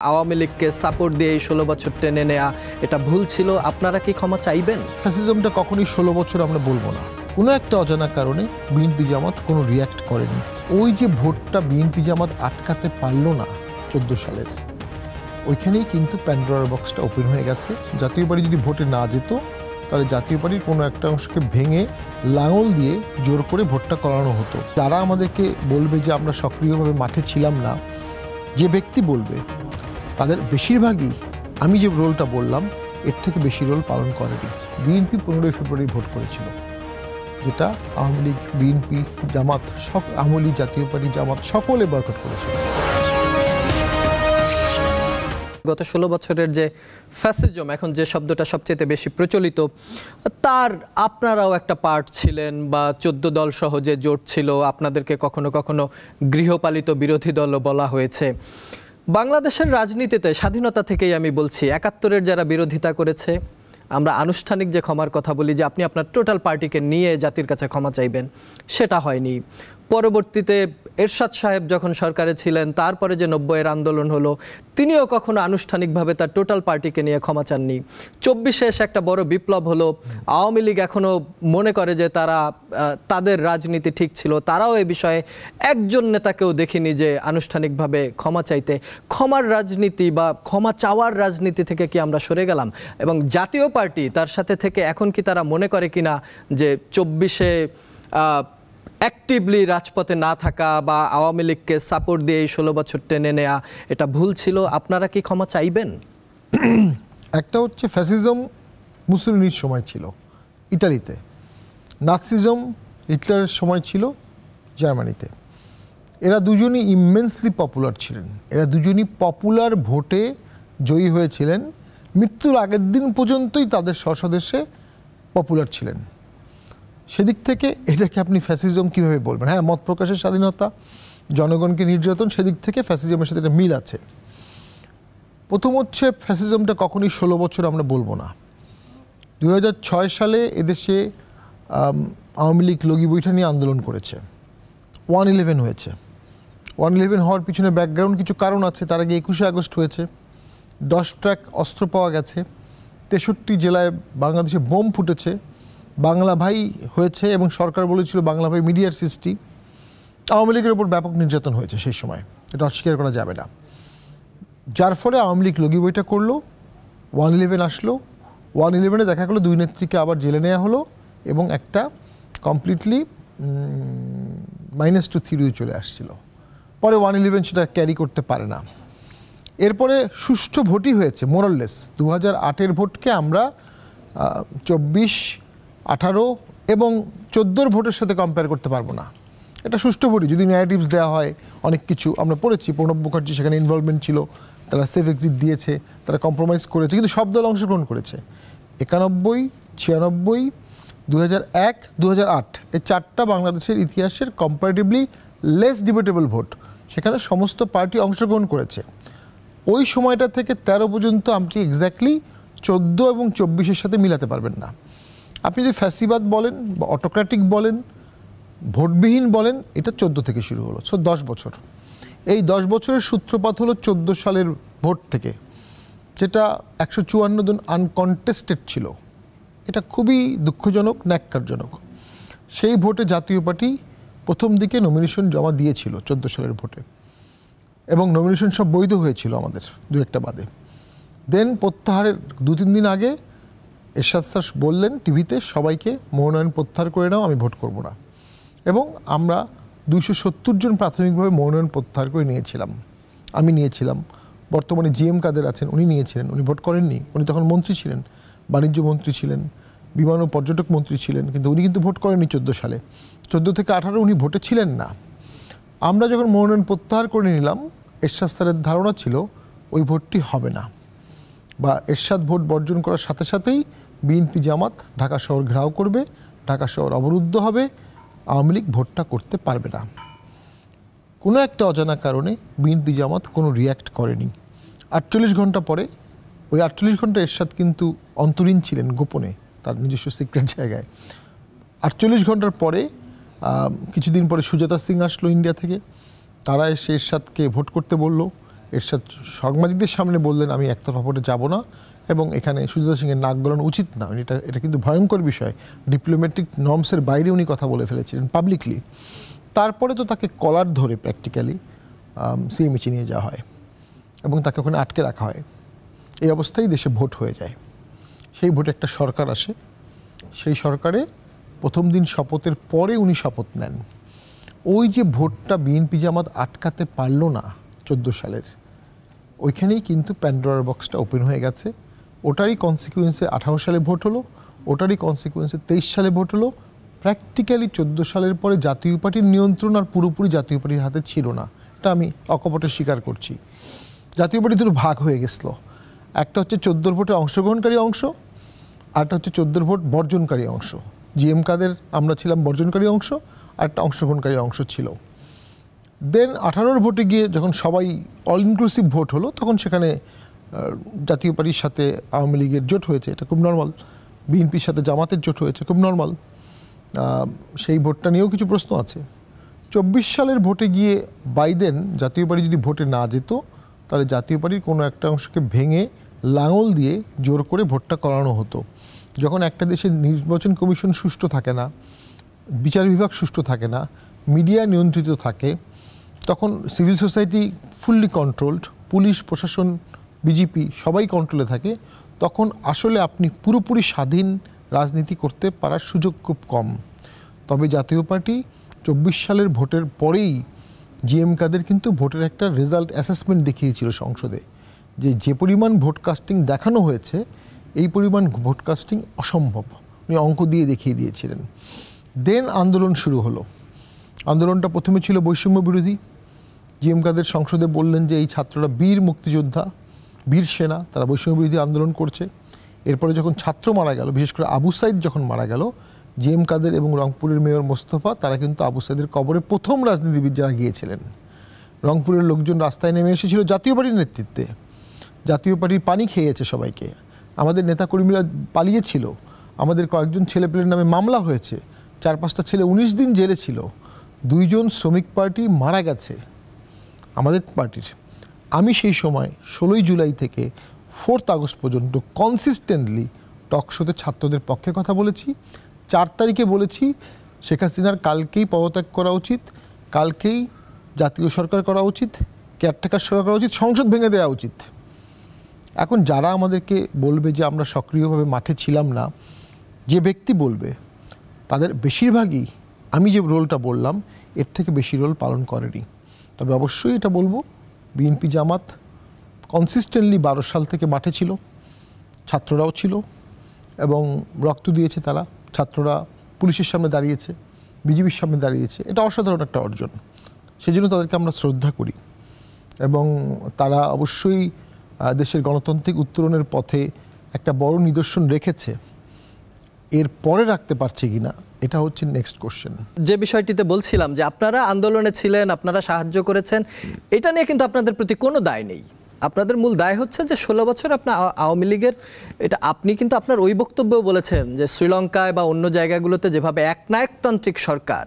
আওয়ামী লীগকে সাপোর্ট দিয়ে এই 16 বছর টেনে নেয়া এটা ভুল ছিল, আপনারা কি ক্ষমা চাইবেন? ফ্যাসিজমটা কখনোই 16 বছর আমরা বলবো না। কোনো একটা অজানা কারণে বিএনপি জামাত কোনো রিয়্যাক্ট করেনি। ওই যে ভোটটা বিএনপি জামাত আটকাতে পারলো না 14 সালের, ওইখানেই কিন্তু প্যান্ডোরার বক্সটা ওপেন হয়ে গেছে। জাতীয় পার্টি যদি ভোটে না যেত তাহলে জাতীয় পার্টির কোনো একটা অংশকে ভেঙে লাঙল দিয়ে জোর করে ভোটটা করানো হতো। যারা আমাদেরকে বলবে যে আমরা সক্রিয়ভাবে মাঠে ছিলাম না, যে ব্যক্তি বলবে, তাদের বেশিরভাগই আমি যে রোলটা বললাম এর থেকে বেশি রোল পালন করেনি। বিএনপি 15 ফেব্রুয়ারি ভোট করেছিল, যেটা আওয়ামী লীগ, বিএনপি, জামাত, আওয়ামী লীগ, জাতীয় পার্টি, জামাত সকলে বয়কট করেছিল। গত 16 বছরের যে ফ্যাসিজম, এখন যে শব্দটা সবচেয়ে বেশি প্রচলিত, তার আপনারাও একটা পার্ট ছিলেন, বা 14 দল সহ যে জোট ছিল, আপনাদেরকে কখনো কখনো গৃহপালিত বিরোধী দলও বলা হয়েছে। বাংলাদেশের রাজনীতিতে স্বাধীনতা থেকেই আমি বলছি, 71-এর যারা বিরোধিতা করেছে, আমরা আনুষ্ঠানিক যে ক্ষমার কথা বলি যে আপনি আপনার টোটাল পার্টিকে নিয়ে জাতির কাছে ক্ষমা চাইবেন, সেটা হয়নি। পরবর্তীতে এরশাদ সাহেব যখন সরকারে ছিলেন, তারপরে যে 90-এর আন্দোলন হলো, তিনিও কখনো আনুষ্ঠানিকভাবে তার টোটাল পার্টিকে নিয়ে ক্ষমা চাননি। 24-এ এসে একটা বড় বিপ্লব হলো, আওয়ামী লীগ এখনও মনে করে যে তাদের রাজনীতি ঠিক ছিল, তারাও এ বিষয়ে একজন নেতাকেও দেখিনি যে আনুষ্ঠানিকভাবে ক্ষমা চাইতে। ক্ষমার রাজনীতি বা ক্ষমা চাওয়ার রাজনীতি থেকে কি আমরা সরে গেলাম? এবং জাতীয় পার্টি তার সাথে থেকে এখন কি তারা মনে করে কিনা যে 24-এ অ্যাক্টিভলি রাজপথে না থাকা বা আওয়ামী লীগকে সাপোর্ট দিয়ে এই 16 বছর টেনে নেয়া এটা ভুল ছিল, আপনারা কি ক্ষমা চাইবেন? একটা হচ্ছে ফ্যাসিজম মুসলিনির সময় ছিল ইটালিতে, নাৎসিজম হিটলারের সময় ছিল জার্মানিতে। এরা দুজনই ইমেন্সলি পপুলার ছিলেন, এরা দুজনই পপুলার ভোটে জয়ী হয়েছিলেন, মৃত্যুর আগের দিন পর্যন্তই তাদের স্বদেশে পপুলার ছিলেন। সেদিক থেকে এটাকে আপনি ফ্যাসিজম কীভাবে বলবেন? হ্যাঁ, মত প্রকাশের স্বাধীনতা, জনগণকে নির্যাতন, সেদিক থেকে ফ্যাসিজমের সাথে একটা মিল আছে। প্রথম হচ্ছে ফ্যাসিজমটা কখনোই 16 বছর আমরা বলবো না। 2006 সালে এদেশে আওয়ামী লীগ লগি বৈঠা নিয়ে আন্দোলন করেছে, 1/11 হয়েছে। 1/11 হওয়ার পিছনে ব্যাকগ্রাউন্ড কিছু কারণ আছে। তার আগে 21শে আগস্ট হয়েছে, 10 ট্রাক অস্ত্র পাওয়া গেছে, 63 জেলায় বাংলাদেশে বোম ফুটেছে, বাংলা ভাই হয়েছে এবং সরকার বলেছিল বাংলা ভাই মিডিয়ার সৃষ্টি। আওয়ামী লীগের উপর ব্যাপক নির্যাতন হয়েছে সেই সময়, এটা অস্বীকার করা যাবে না। যার ফলে আওয়ামী লীগ লগি বইটা করলো, 1/11 আসলো, 1/11-এ দেখা গেলো 2 নেত্রীকে আবার জেলে নেওয়া হলো এবং একটা কমপ্লিটলি -2 থিওরি চলে আসছিল। পরে 1/11 সেটা ক্যারি করতে পারে না। এরপরে সুষ্ঠু ভোটই হয়েছে মোরাললেস। 2008-এর ভোটকে আমরা 24, 18 এবং 14-র ভোটের সাথে কম্পেয়ার করতে পারবো না। এটা সুষ্ঠু ভোটই, যদি ন্যারেটিভস দেওয়া হয়, অনেক কিছু আমরা পড়েছি। প্রণব মুখার্জি সেখানে ইনভলভমেন্ট ছিল, তারা সেফ এক্সিট দিয়েছে, তারা কম্প্রোমাইজ করেছে, কিন্তু সব দল অংশগ্রহণ করেছে। 91, 96, 2001, 2008 এই 4টা বাংলাদেশের ইতিহাসের কম্পারেটিভলি লেস ডিবেটেবল ভোট, সেখানে সমস্ত পার্টি অংশগ্রহণ করেছে। ওই সময়টা থেকে 13 পর্যন্ত আপনি এক্স্যাক্টলি 14 এবং 24-এর সাথে মিলাতে পারবেন না। আপনি যদি ফ্যাসিবাদ বলেন বা অটোক্র্যাটিক বলেন, ভোটবিহীন বলেন, এটা 14 থেকে শুরু হলো, 10 বছর। এই 10 বছরের সূত্রপাত হলো 14 সালের ভোট থেকে, যেটা 154 জন আনকন্টেস্টেড ছিল। এটা খুবই দুঃখজনক, ন্যাক্কারজনক। সেই ভোটে জাতীয় পার্টি প্রথম দিকে নমিনেশন জমা দিয়েছিল 14 সালের ভোটে, এবং নমিনেশন সব বৈধ হয়েছিল আমাদের 2-1টা বাদে। দেন প্রত্যাহারের 2-3 দিন আগে এরশাদ স্যার বললেন টিভিতে সবাইকে মনোনয়ন প্রত্যাহার করে নাও, আমি ভোট করব না। এবং আমরা 270 জন প্রাথমিকভাবে মনোনয়ন প্রত্যাহার করে নিয়েছিলাম। আমি নিয়েছিলাম, বর্তমানে GM কাদের আছেন উনি নিয়েছিলেন, উনি ভোট করেননি। উনি তখন মন্ত্রী ছিলেন, বাণিজ্য মন্ত্রী ছিলেন, বিমান ও পর্যটক মন্ত্রী ছিলেন, কিন্তু উনি কিন্তু ভোট করেননি 14 সালে। 14 থেকে 18 উনি ভোটে ছিলেন না। আমরা যখন মনোনয়ন প্রত্যাহার করে নিলাম, এরশাদ স্যারের ধারণা ছিল ওই ভোটটি হবে না, বা এরশাদ ভোট বর্জন করার সাথে সাথেই বিএনপি জামাত ঢাকা শহর ঘেরাও করবে, ঢাকা শহর অবরুদ্ধ হবে, আওয়ামী লীগ ভোটটা করতে পারবে না। কোনো একটা অজানা কারণে বিএনপি জামাত কোনো রিয়্যাক্ট করেনি। 48 ঘন্টা পরে, ওই 48 ঘন্টা এরশাদ কিন্তু অন্তরীণ ছিলেন গোপনে তার নিজস্ব সিক্রেট জায়গায়। 48 ঘন্টার পরে কিছুদিন পরে সুজাতা সিং আসলো ইন্ডিয়া থেকে, তারা এসে এরশাদকে ভোট করতে বলল। এরশাদ সাংবাদিকদের সামনে বললেন আমি একতরফা ভোটে যাব না এবং এখানে সুজাতা সিংয়ের নাক গলানো উচিত না, এটা কিন্তু ভয়ঙ্কর বিষয়, ডিপ্লোম্যাটিক নর্মসের বাইরে উনি কথা বলে ফেলেছিলেন পাবলিকলি। তারপরে তো তাকে কলার ধরে প্র্যাকটিক্যালি সিএমএইচে নিয়ে যাওয়া হয় এবং তাকে ওখানে আটকে রাখা হয়। এই অবস্থায় দেশে ভোট হয়ে যায়। সেই ভোটে একটা সরকার আসে, সেই সরকারে প্রথম দিন শপথের পরে উনি শপথ নেন। ওই যে ভোটটা বিএনপি জামাত আটকাতে পারল না 14 সালের, ওইখানেই কিন্তু প্যান্ডোরার বক্সটা ওপেন হয়ে গেছে। ওটারই কনসিকুয়েন্সে 18 সালে ভোট হলো, ওটারই কনসিকুয়েন্সে 23 সালে ভোট হলো। প্র্যাকটিক্যালি 14 সালের পরে জাতীয় পার্টির নিয়ন্ত্রণ আর পুরোপুরি জাতীয় পার্টির হাতে ছিল না, এটা আমি অকপটে স্বীকার করছি। জাতীয় পার্টি দুটো ভাগ হয়ে গেছিলো, একটা হচ্ছে 14 ভোটে অংশগ্রহণকারী অংশ, আরটা হচ্ছে 14 ভোট বর্জনকারী অংশ। জিএম কাদের আমরা ছিলাম বর্জনকারী অংশ, আর একটা অংশগ্রহণকারী অংশ ছিল। দেন 18 ভোটে গিয়ে যখন সবাই অল ইনক্লুসিভ ভোট হলো, তখন সেখানে জাতীয় পার্টির সাথে আওয়ামী লীগের জোট হয়েছে, এটা খুব নর্মাল। বিএনপির সাথে জামাতের জোট হয়েছে, খুব নর্মাল। সেই ভোটটা নিয়েও কিছু প্রশ্ন আছে। 24 সালের ভোটে গিয়ে বাইডেন জাতীয় পার্টি যদি ভোটে না যেত, তাহলে জাতীয় পার্টির কোনো একটা অংশকে ভেঙে লাঙল দিয়ে জোর করে ভোটটা করানো হতো। যখন একটা দেশের নির্বাচন কমিশন সুষ্ঠু থাকে না, বিচার বিভাগ সুষ্ঠু থাকে না, মিডিয়া নিয়ন্ত্রিত থাকে, তখন civil society fully controlled, police প্রশাসন বিজেপি সবাই কন্ট্রোলে থাকে, তখন আসলে আপনি পুরোপুরি স্বাধীন রাজনীতি করতে পারার সুযোগ খুব কম। তবে জাতীয় পার্টি 24 সালের ভোটের পরেই জিএম কাদের কিন্তু ভোটের একটা রেজাল্ট অ্যাসেসমেন্ট দেখিয়েছিল সংসদে, যে পরিমাণ ভোট কাস্টিং দেখানো হয়েছে এই পরিমাণ ভোট কাস্টিং অসম্ভব, উনি অঙ্ক দিয়ে দেখিয়ে দিয়েছিলেন। দেন আন্দোলন শুরু হলো। আন্দোলনটা প্রথমে ছিল বৈষম্য বিরোধী। জিএম কাদের সংসদে বললেন যে এই ছাত্ররা বীর মুক্তিযোদ্ধা, বীর সেনা, তারা বৈষম্য বিরোধী আন্দোলন করছে। এরপরে যখন ছাত্র মারা গেল, বিশেষ করে আবু সাইদ যখন মারা গেল, জিএম কাদের এবং রংপুরের মেয়র মোস্তফা তারা কিন্তু আবু সাইদের কবরে প্রথম রাজনীতিবিদ যারা গিয়েছিলেন। রংপুরের লোকজন রাস্তায় নেমে এসেছিল জাতীয় পার্টির নেতৃত্বে, জাতীয় পার্টির পানি খেয়েছে সবাইকে, আমাদের নেতাকর্মীরা পালিয়েছিল, আমাদের কয়েকজন ছেলেপেলের নামে মামলা হয়েছে, 4-5টা ছেলে 19 দিন জেলে ছিল, 2 জন শ্রমিক পার্টি মারা গেছে আমাদের পার্টির। আমি সেই সময় 16 জুলাই থেকে 4 আগস্ট পর্যন্ত কনসিস্টেন্টলি টকশোতে ছাত্রদের পক্ষে কথা বলেছি। 4 তারিখে বলেছি শেখ হাসিনার কালকেই পদত্যাগ করা উচিত, কালকেই জাতীয় সরকার করা উচিত, কেয়ারটেকার সরকার করা উচিত, সংসদ ভেঙে দেওয়া উচিত। এখন যারা আমাদেরকে বলবে যে আমরা সক্রিয়ভাবে মাঠে ছিলাম না, যে ব্যক্তি বলবে, তাদের বেশিরভাগই আমি যে রোলটা বললাম এর থেকে বেশি রোল পালন করেনি। তবে অবশ্যই এটা বলবো, বিএনপি জামাত কনসিস্টেন্টলি 12 সাল থেকে মাঠে ছিল, ছাত্ররাও ছিল এবং রক্ত দিয়েছে তারা। ছাত্ররা পুলিশের সামনে দাঁড়িয়েছে, বিজিবির সামনে দাঁড়িয়েছে, এটা অসাধারণ একটা অর্জন, সেজন্য তাদেরকে আমরা শ্রদ্ধা করি এবং তারা অবশ্যই দেশের গণতান্ত্রিক উত্তরণের পথে একটা বড় নিদর্শন রেখেছে। এর পরে রাখতে পারছে কিনা এটা হচ্ছে নেক্সট কোশ্চেন। যে বিষয়টিতে বলছিলাম যে আপনারা আন্দোলনে ছিলেন, আপনারা সাহায্য করেছেন, এটা নিয়ে কিন্তু আপনাদের প্রতি কোনো দায় নেই। আপনাদের মূল দায় হচ্ছে যে 16 বছর আপনার আওয়ামী লীগের, এটা আপনি কিন্তু আপনার ওই বক্তব্যেও বলেছেন যে শ্রীলঙ্কায় বা অন্য জায়গাগুলোতে যেভাবে একনায়কতান্ত্রিক সরকার,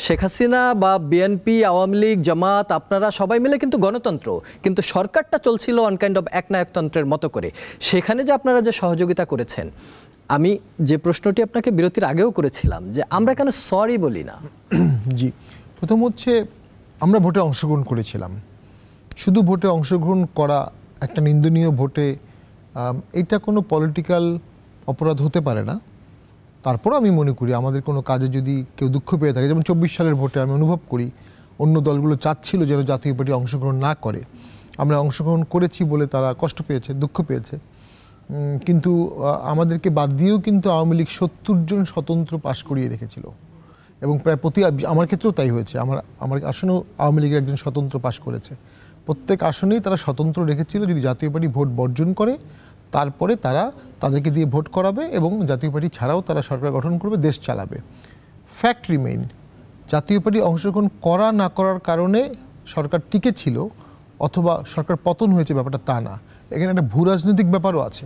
শেখ হাসিনা বা বিএনপি, আওয়ামী লীগ, জামাত, আপনারা সবাই মিলে কিন্তু গণতন্ত্র, কিন্তু সরকারটা চলছিল অন কাইন্ড অফ একনায়কতন্ত্রের মতো করে। সেখানে যে আপনারা যে সহযোগিতা করেছেন, আমি যে প্রশ্নটি আপনাকে বিরতির আগেও করেছিলাম যে আমরা কেন সরি বলি না। জি, প্রথম হচ্ছে আমরা ভোটে অংশগ্রহণ করেছিলাম। শুধু ভোটে অংশগ্রহণ করা একটা নিন্দনীয় ভোটে, এটা কোনো পলিটিক্যাল অপরাধ হতে পারে না। তারপরও আমি মনে করি আমাদের কোনো কাজে যদি কেউ দুঃখ পেয়ে থাকে, যেমন 24 সালের ভোটে আমি অনুভব করি অন্য দলগুলো চাচ্ছিল যেন জাতীয় পার্টি অংশগ্রহণ না করে, আমরা অংশগ্রহণ করেছি বলে তারা কষ্ট পেয়েছে, দুঃখ পেয়েছে। কিন্তু আমাদেরকে বাদ দিয়েও কিন্তু আওয়ামী লীগ 70 জন স্বতন্ত্র পাশ করিয়ে রেখেছিল এবং প্রায় আমার ক্ষেত্রেও তাই হয়েছে। আমার আসনেও আওয়ামী লীগের একজন স্বতন্ত্র পাশ করেছে। প্রত্যেক আসনেই তারা স্বতন্ত্র রেখেছিল, যদি জাতীয় পার্টি ভোট বর্জন করে তারপরে তারা তাদেরকে দিয়ে ভোট করাবে এবং জাতীয় পার্টি ছাড়াও তারা সরকার গঠন করবে, দেশ চালাবে। ফ্যাক্ট রিমেইন, জাতীয় পার্টি অংশগ্রহণ করা না করার কারণে সরকার টিকে ছিল অথবা সরকার পতন হয়েছে ব্যাপারটা তা না। এখানে একটা ভূ রাজনৈতিক ব্যাপারও আছে।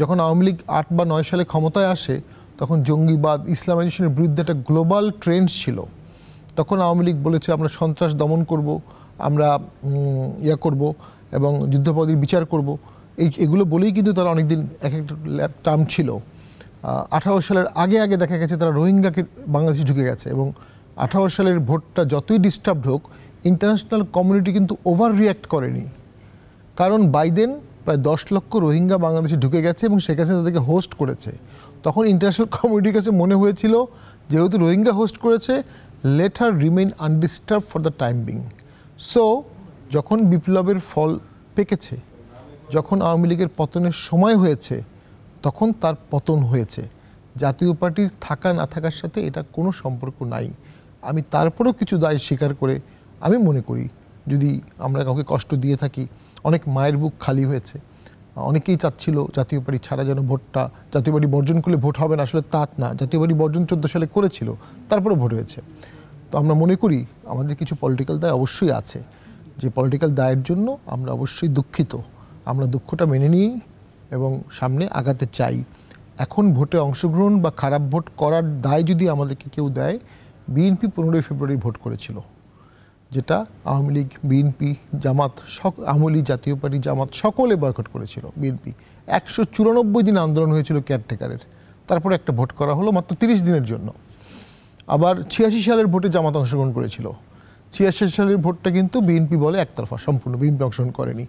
যখন আওয়ামী লীগ 8 বা 9 সালে ক্ষমতায় আসে, তখন জঙ্গিবাদ, ইসলামাইজেশনের বিরুদ্ধে একটা গ্লোবাল ট্রেন্ড ছিল। তখন আওয়ামী লীগ বলেছে আমরা সন্ত্রাস দমন করব, আমরা করব, এবং যুদ্ধাপরাধীর বিচার করব, এগুলো বলেই কিন্তু তারা অনেকদিন এক একটা টার্ম ছিল। 18 সালের আগে দেখা গেছে তারা রোহিঙ্গাকে বাংলাদেশে ঢুকে গেছে, এবং 18 সালের ভোটটা যতই ডিস্টার্বড হোক ইন্টারন্যাশনাল কমিউনিটি কিন্তু ওভার রিয়্যাক্ট করেনি। কারণ বাইডেন প্রায় 10 লক্ষ রোহিঙ্গা বাংলাদেশে ঢুকে গেছে এবং সেখানে তাদেরকে হোস্ট করেছে। তখন ইন্টারন্যাশনাল কমিউনিটির কাছে মনে হয়েছিল যেহেতু রোহিঙ্গা হোস্ট করেছে, let her remain undisturbed for the time being. So যখন বিপ্লবের ফল পেকেছে, যখন আওয়ামী লীগের পতনের সময় হয়েছে, তখন তার পতন হয়েছে। জাতীয় পার্টির থাকা না থাকার সাথে এটা কোনো সম্পর্ক নাই। আমি তারপরেও কিছু দায় স্বীকার করে আমি মনে করি যদি আমরা কাউকে কষ্ট দিয়ে থাকি, অনেক মায়ের বুক খালি হয়েছে, অনেকেই চাচ্ছিল জাতীয় পার্টি ছাড়া যেন ভোটটা, জাতীয় পার্টি বর্জন করলে ভোট হবে না, আসলে তা না। জাতীয় পার্টি বর্জন 14 সালে করেছিল, তারপরে ভোট হয়েছে। তো আমরা মনে করি আমাদের কিছু পলিটিক্যাল দায় অবশ্যই আছে, যে পলিটিক্যাল দায়ের জন্য আমরা অবশ্যই দুঃখিত। আমরা দুঃখটা মেনে নিই এবং সামনে আগাতে চাই। এখন ভোটে অংশগ্রহণ বা খারাপ ভোট করার দায় যদি আমাদেরকে কেউ দেয়, বিএনপি 15 ফেব্রুয়ারি ভোট করেছিল, যেটা আওয়ামী লীগ, বিএনপি, জামাত, আওয়ামী লীগ, জাতীয় পার্টি, জামাত সকলে বয়কট করেছিল। বিএনপি 194 দিন আন্দোলন হয়েছিল কেয়ারটেকারের, তারপরে একটা ভোট করা হলো মাত্র 30 দিনের জন্য। আবার 86 সালের ভোটে জামাত অংশগ্রহণ করেছিল। 86 সালের ভোটটা কিন্তু বিএনপি বলে একতরফা, সম্পূর্ণ বিএনপি অংশগ্রহণ করেনি।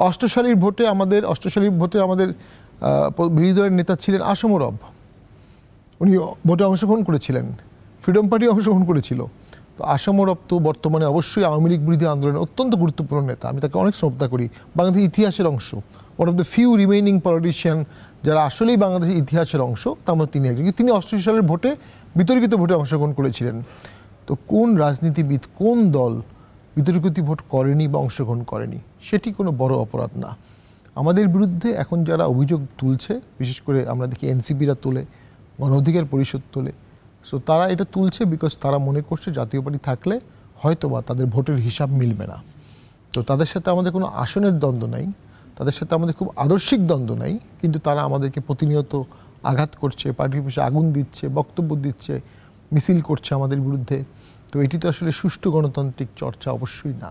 8 সালের ভোটে আমাদের বিরোধী দলের নেতা ছিলেন আসম রব, উনি ভোটে অংশগ্রহণ করেছিলেন। ফ্রিডম পার্টি অংশগ্রহণ করেছিল। তো আসম রব তো বর্তমানে অবশ্যই আওয়ামী লীগ বিরোধী আন্দোলনের অত্যন্ত গুরুত্বপূর্ণ নেতা, আমি তাকে অনেক শ্রদ্ধা করি। বাংলাদেশের ইতিহাসের অংশ, one of the few remaining politician যারা আসলেই বাংলাদেশের ইতিহাসের অংশ, তার মধ্যে তিনি একজন। তিনি 88 সালের ভোটে বিতর্কিত ভোটে অংশগ্রহণ করেছিলেন। তো কোন রাজনীতিবিদ, কোন দল বিতর্কিত ভোট করেনি বা অংশগ্রহণ করেনি, সেটি কোনো বড় অপরাধ না। আমাদের বিরুদ্ধে এখন যারা অভিযোগ তুলছে, বিশেষ করে আমরা দেখি এনসিপিরা তোলে, গণ অধিকার পরিষদ তোলে, সো তারা এটা তুলছে বিকজ তারা মনে করছে জাতীয় পার্টি থাকলে হয়তোবা তাদের ভোটের হিসাব মিলবে না। তো তাদের সাথে আমাদের কোনো আসনের দ্বন্দ্ব নাই, তাদের সাথে আমাদের খুব আদর্শিক দ্বন্দ্ব নাই, কিন্তু তারা আমাদেরকে প্রতিনিয়ত আঘাত করছে, পার্টির পিছনে আগুন দিচ্ছে, বক্তব্য দিচ্ছে, মিছিল করছে আমাদের বিরুদ্ধে। তো এটি তো আসলে সুষ্ঠু গণতান্ত্রিক চর্চা অবশ্যই না।